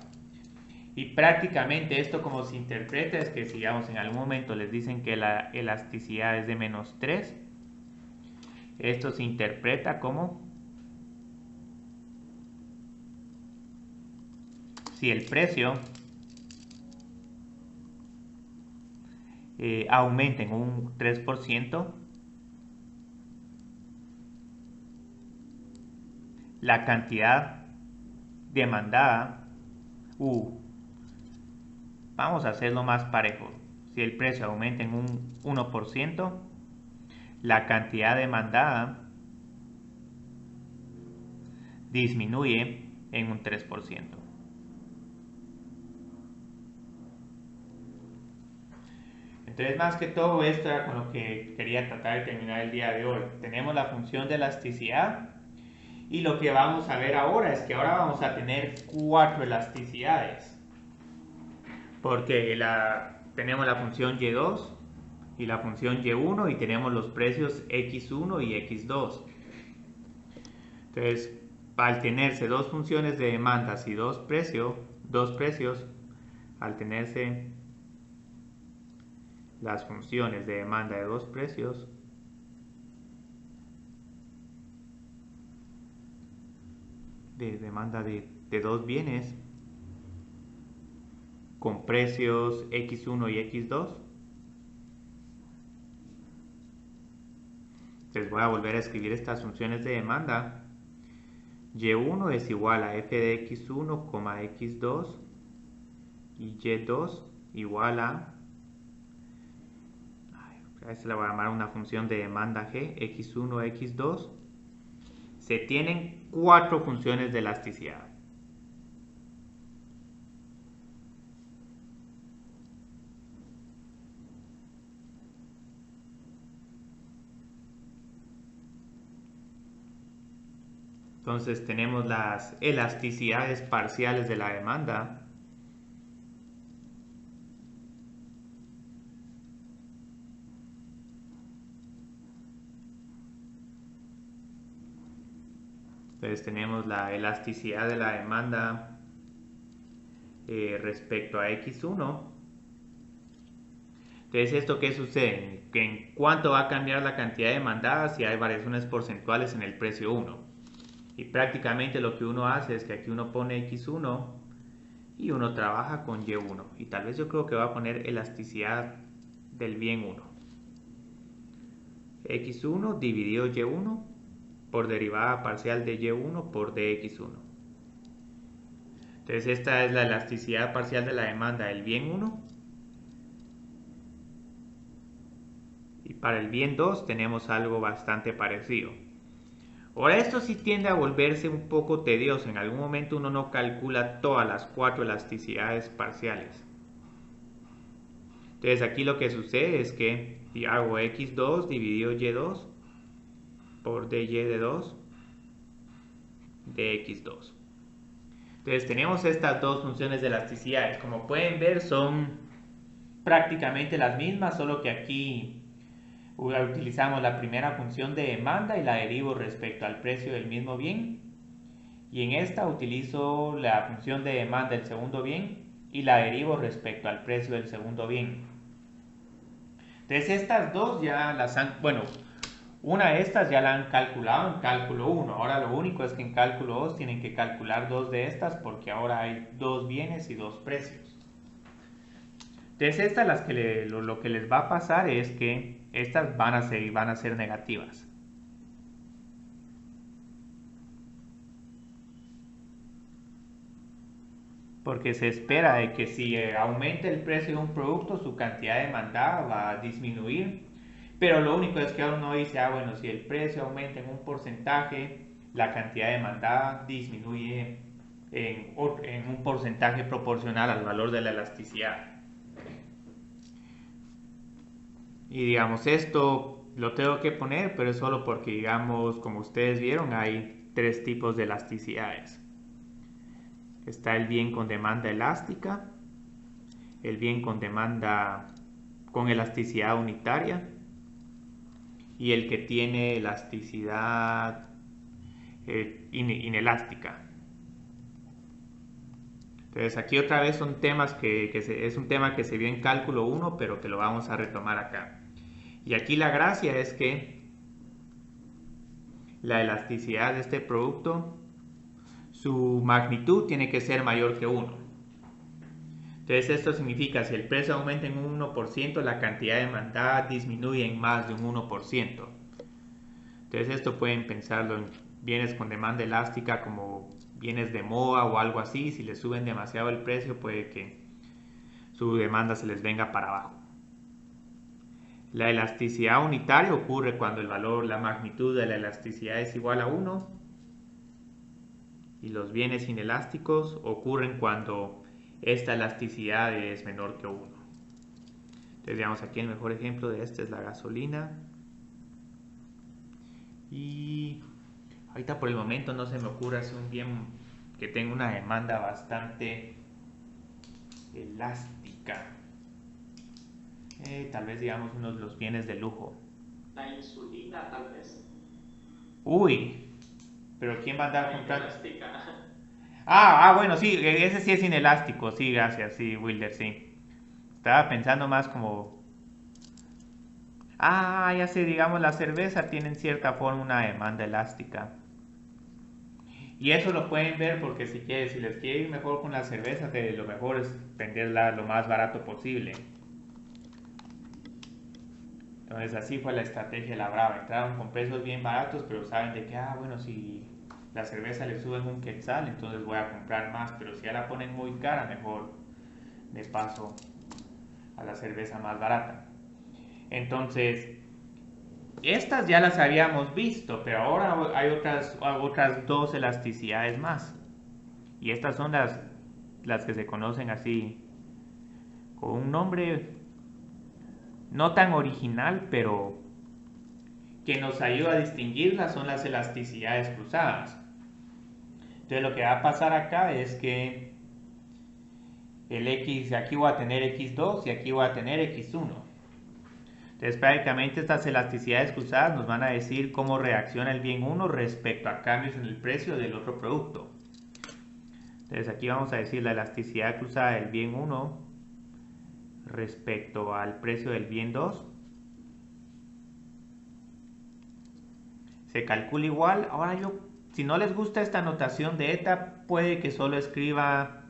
A: Y prácticamente esto como se interpreta es que si digamos en algún momento les dicen que la elasticidad es de menos 3, esto se interpreta como si el precio aumenta en un 3%, la cantidad demandada, vamos a hacerlo más parejo. Si el precio aumenta en un 1%, la cantidad demandada disminuye en un 3%. Entonces, más que todo esto era con lo que quería tratar de terminar el día de hoy. Tenemos la función de elasticidad y lo que vamos a ver ahora es que ahora vamos a tener 4 elasticidades. Porque tenemos la función y2 y la función y1 y tenemos los precios x1 y x2. Entonces, al tenerse dos funciones de demandas y dos precios, al tenerse las funciones de demanda de dos precios, de demanda de dos bienes, con precios x1 y x2. Entonces voy a volver a escribir estas funciones de demanda. Y1 es igual a f de x1, x2 y y2 igual a esta la voy a llamar una función de demanda g, x1, x2. Se tienen 4 funciones de elasticidad. Entonces tenemos las elasticidades parciales de la demanda. Entonces tenemos la elasticidad de la demanda respecto a x1. Entonces, ¿esto qué sucede? Que en cuánto va a cambiar la cantidad demandada si hay variaciones porcentuales en el precio 1. Y prácticamente lo que uno hace es que aquí uno pone X1 y uno trabaja con Y1. Y tal vez yo creo que va a poner elasticidad del bien 1. X1 dividido Y1 por derivada parcial de Y1 por dx1. Entonces esta es la elasticidad parcial de la demanda del bien 1. Y para el bien 2 tenemos algo bastante parecido. Ahora esto sí tiende a volverse un poco tedioso. En algún momento uno no calcula todas las 4 elasticidades parciales. Entonces aquí lo que sucede es que hago x2 dividido y2 por dy de 2 de x2. Entonces tenemos estas dos funciones de elasticidades. Como pueden ver son prácticamente las mismas, solo que aquí utilizamos la primera función de demanda y la derivo respecto al precio del mismo bien. Y en esta utilizo la función de demanda del segundo bien y la derivo respecto al precio del segundo bien. Entonces estas dos ya las han, bueno, una de estas ya la han calculado en cálculo 1. Ahora lo único es que en cálculo 2 tienen que calcular dos de estas porque ahora hay dos bienes y dos precios. Entonces estas lo que les va a pasar es que estas van a ser negativas. Porque se espera de que si aumenta el precio de un producto, su cantidad demandada va a disminuir. Pero lo único es que uno dice, bueno, si el precio aumenta en un porcentaje, la cantidad demandada disminuye en un porcentaje proporcional al valor de la elasticidad. Y digamos, esto lo tengo que poner, pero es solo porque, digamos, como ustedes vieron, hay tres tipos de elasticidades. Está el bien con demanda elástica, el bien con demanda con elasticidad unitaria y el que tiene elasticidad inelástica. Entonces aquí otra vez son temas es un tema que se vio en cálculo 1, pero que lo vamos a retomar acá. Y aquí la gracia es que la elasticidad de este producto, su magnitud tiene que ser mayor que 1. Entonces esto significa si el precio aumenta en un 1%, la cantidad demandada disminuye en más de un 1%. Entonces esto pueden pensarlo en bienes con demanda elástica como bienes de moda o algo así. Si les suben demasiado el precio, puede que su demanda se les venga para abajo. La elasticidad unitaria ocurre cuando la magnitud de la elasticidad es igual a 1. Y los bienes inelásticos ocurren cuando esta elasticidad es menor que 1. Entonces, digamos, aquí el mejor ejemplo de este es la gasolina. Y ahorita por el momento no se me ocurre hacer un bien que tenga una demanda bastante elástica. Tal vez, digamos, unos de los bienes de lujo.
G: La insulina, tal vez.
A: Uy, pero ¿quién va a andar comprando?
G: Elástica.
A: Bueno, sí, ese sí es inelástico, sí, gracias, sí, Wilder, sí. Estaba pensando más como... ya sé, digamos, la cerveza tiene en cierta forma una demanda elástica. Y eso lo pueden ver porque si les quiere ir mejor con la cerveza, lo mejor es venderla lo más barato posible. Entonces así fue la estrategia de la Brava. Entraron con precios bien baratos, pero saben de que, bueno, si la cerveza le suben un quetzal, entonces voy a comprar más, pero si ya la ponen muy cara, mejor les paso a la cerveza más barata. Entonces, estas ya las habíamos visto, pero ahora hay otras dos elasticidades más. Y estas son las que se conocen así, con un nombre no tan original, pero que nos ayuda a distinguirlas, son las elasticidades cruzadas. Entonces lo que va a pasar acá es que el X, aquí voy a tener X2 y aquí voy a tener X1. Entonces prácticamente estas elasticidades cruzadas nos van a decir cómo reacciona el bien 1 respecto a cambios en el precio del otro producto. Entonces aquí vamos a decir la elasticidad cruzada del bien 1 respecto al precio del bien 2. Se calcula igual. Ahora si no les gusta esta notación de eta, puede que solo escriba,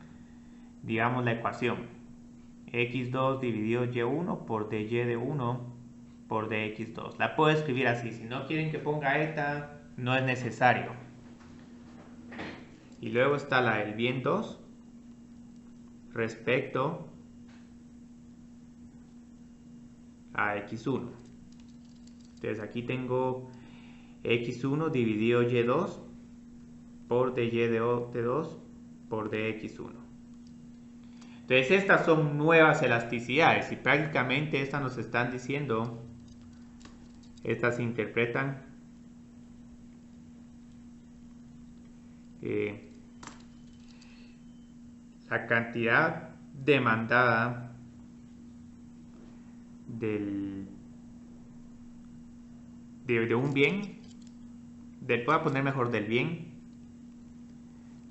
A: digamos, la ecuación. x2 dividido y1 por dy de 1 por dx2. La puedo escribir así. Si no quieren que ponga eta, no es necesario. Y luego está la del bien 2 respecto a x1. Entonces aquí tengo x1 dividido y2 por dy de 2 por dx1. Entonces estas son nuevas elasticidades y prácticamente estas nos están diciendo, estas se interpretan la cantidad demandada de un bien, voy a poner mejor del bien,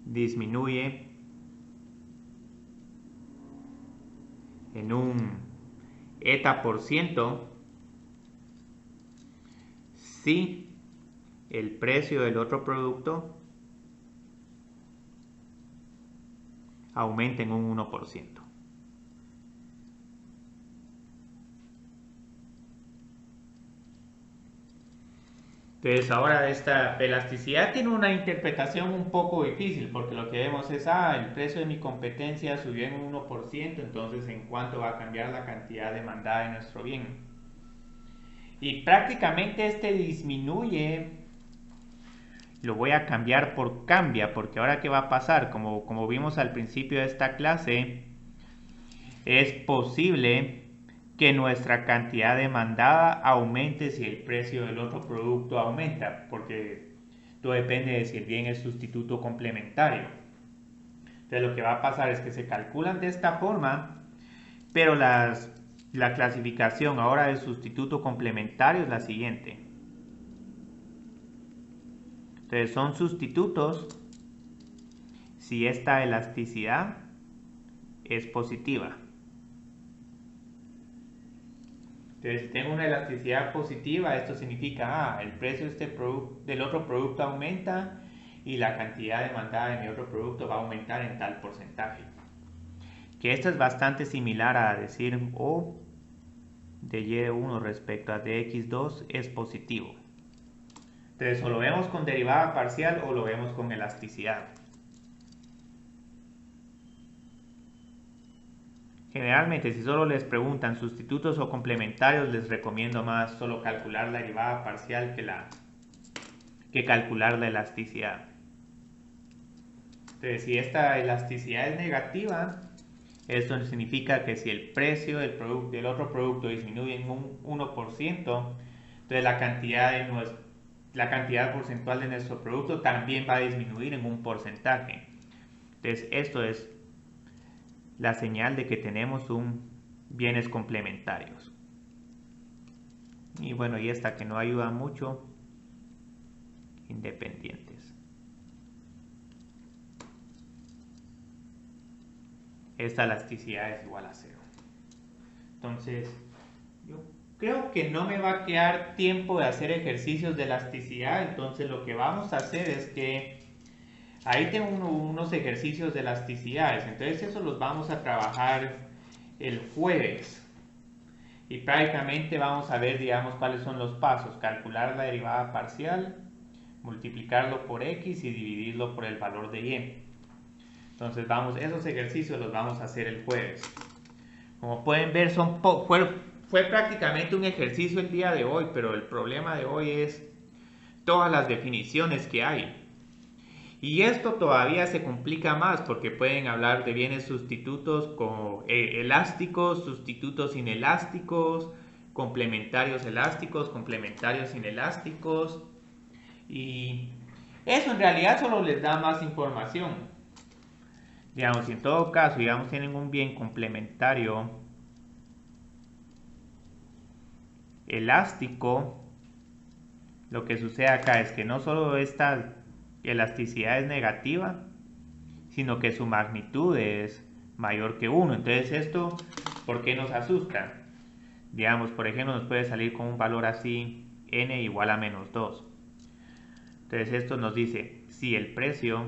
A: disminuye en un eta por ciento si el precio del otro producto aumenta en un 1%. Entonces ahora esta elasticidad tiene una interpretación un poco difícil porque lo que vemos es, el precio de mi competencia subió en un 1%, entonces ¿en cuánto va a cambiar la cantidad demandada de nuestro bien? Y prácticamente este disminuye, lo voy a cambiar por cambia, porque ahora ¿qué va a pasar? Como vimos al principio de esta clase, es posible que nuestra cantidad demandada aumente si el precio del otro producto aumenta, porque todo depende de si el bien es sustituto complementario. Entonces lo que va a pasar es que se calculan de esta forma, pero la clasificación ahora de sustituto complementario es la siguiente. Entonces son sustitutos si esta elasticidad es positiva. Entonces, si tengo una elasticidad positiva, esto significa, el precio del otro producto aumenta y la cantidad demandada de mi otro producto va a aumentar en tal porcentaje. Que esto es bastante similar a decir O de y1 respecto a dx2 es positivo. Entonces, o lo vemos con derivada parcial o lo vemos con elasticidad. Generalmente, si solo les preguntan sustitutos o complementarios, les recomiendo más solo calcular la derivada parcial que calcular la elasticidad. Entonces, si esta elasticidad es negativa, esto significa que si el precio del otro producto disminuye en un 1%, entonces la cantidad porcentual de nuestro producto también va a disminuir en un porcentaje. Entonces, esto es la señal de que tenemos bienes complementarios. Y bueno, y esta que no ayuda mucho, independientes. Esta elasticidad es igual a 0. Entonces, yo creo que no me va a quedar tiempo de hacer ejercicios de elasticidad, entonces lo que vamos a hacer es que ahí tengo unos ejercicios de elasticidades, entonces eso los vamos a trabajar el jueves. Y prácticamente vamos a ver, digamos, cuáles son los pasos. Calcular la derivada parcial, multiplicarlo por x y dividirlo por el valor de y. Entonces esos ejercicios los vamos a hacer el jueves. Como pueden ver, fue prácticamente un ejercicio el día de hoy, pero el problema de hoy es todas las definiciones que hay. Y esto todavía se complica más porque pueden hablar de bienes sustitutos como elásticos, sustitutos inelásticos, complementarios elásticos, complementarios inelásticos. Y eso en realidad solo les da más información. Digamos, si en todo caso, digamos, tienen un bien complementario elástico, lo que sucede acá es que no solo esta elasticidad es negativa, sino que su magnitud es mayor que 1. Entonces esto ¿Por qué nos asusta? Digamos, por ejemplo, nos puede salir con un valor así, n igual a menos 2. Entonces esto nos dice, si el precio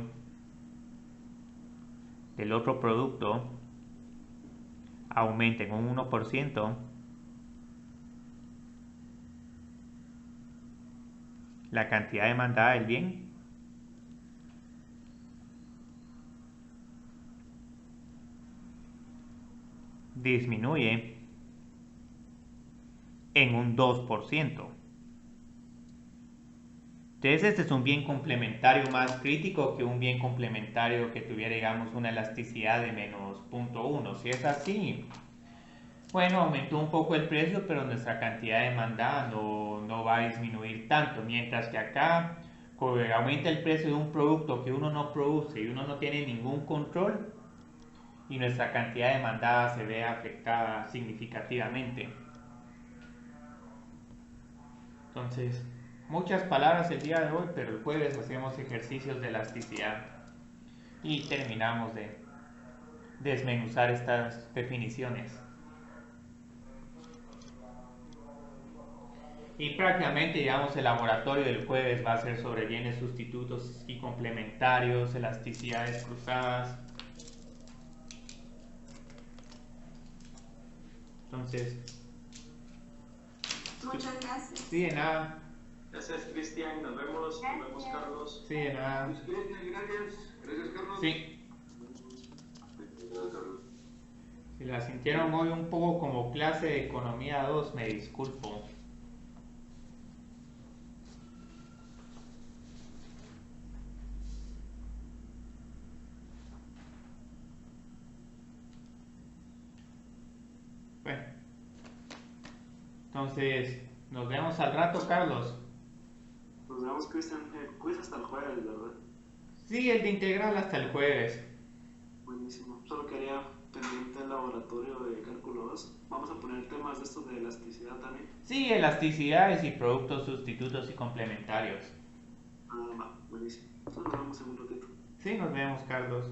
A: del otro producto aumenta en un 1%, la cantidad demandada del bien disminuye en un 2%. Entonces este es un bien complementario más crítico que un bien complementario que tuviera, digamos, una elasticidad de menos 0.1. Si es así, bueno, aumentó un poco el precio, pero nuestra cantidad demandada no va a disminuir tanto. Mientras que acá aumenta el precio de un producto que uno no produce y uno no tiene ningún control, y nuestra cantidad demandada se ve afectada significativamente. Entonces, muchas palabras el día de hoy, pero el jueves hacemos ejercicios de elasticidad y terminamos de desmenuzar estas definiciones. Y prácticamente, digamos, el laboratorio del jueves va a ser sobre bienes sustitutos y complementarios, elasticidades cruzadas. Entonces,
D: Muchas gracias.
A: sí, de nada.
G: Gracias, Cristian. Nos vemos. Nos vemos, Carlos.
A: Sí, de nada.
B: Gracias, Carlos.
A: Sí.
E: Gracias, Carlos.
A: Si la sintieron hoy un poco como clase de economía 2, me disculpo. Bueno, entonces, nos vemos al rato, Carlos.
C: Nos vemos, Cristian. Pues hasta el jueves, ¿verdad?
A: Sí, el de integral hasta el jueves.
C: Buenísimo. Solo quería pendiente el laboratorio de cálculo 2. Vamos a poner temas de estos de elasticidad también.
A: Sí, elasticidades y productos sustitutos y complementarios.
C: Ah, va, buenísimo. Entonces nos vemos en un ratito.
A: Sí, nos vemos, Carlos.